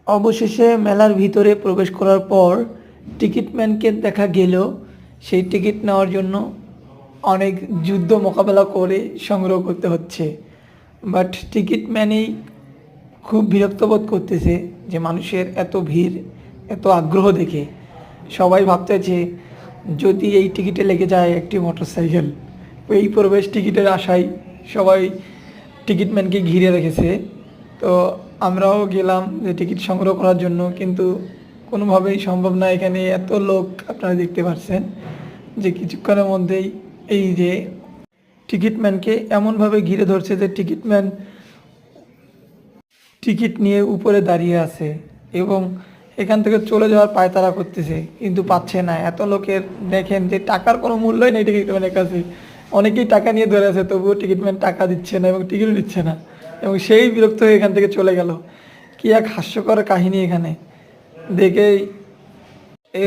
অবশেষে মেলার ভিতরে প্রবেশ করার পর টিকিটম্যানকে দেখা গেলেও সেই টিকিট নেওয়ার জন্য অনেক যুদ্ধ মোকাবেলা করে সংগ্রহ করতে হচ্ছে। বাট টিকিটম্যানই খুব বিরক্ত বোধ করতেছে যে মানুষের এত ভিড়, এত আগ্রহ দেখে সবাই ভাবতেছে যদি এই টিকিটে লেগে যায় একটি মোটরসাইকেল। এই প্রবেশ টিকিটের আশায় সবাই টিকিটম্যানকে ঘিরে রেখেছে। তো আমরাও গেলাম যে টিকিট সংগ্রহ করার জন্য, কিন্তু কোনোভাবেই সম্ভব না। এখানে এত লোক আপনারা দেখতে পাচ্ছেন যে কিছুক্ষণের মধ্যেই এই যে টিকিটম্যানকে এমনভাবে ঘিরে ধরছে যে টিকিটম্যান টিকিট নিয়ে উপরে দাঁড়িয়ে আছে এবং এখান থেকে চলে যাওয়ার পায়তারা করতেছে, কিন্তু পাচ্ছে না। এত লোকের দেখেন যে টাকার কোনো মূল্যই নেই টিকিটম্যানের কাছে। অনেকেই টাকা নিয়ে ধরে আছে, তবুও টিকিটম্যান টাকা দিচ্ছে না এবং টিকিটও নিচ্ছে না, এবং সেই বিরক্ত হয়ে এখান থেকে চলে গেল। কি এক হাস্যকর কাহিনী এখানে দেখেই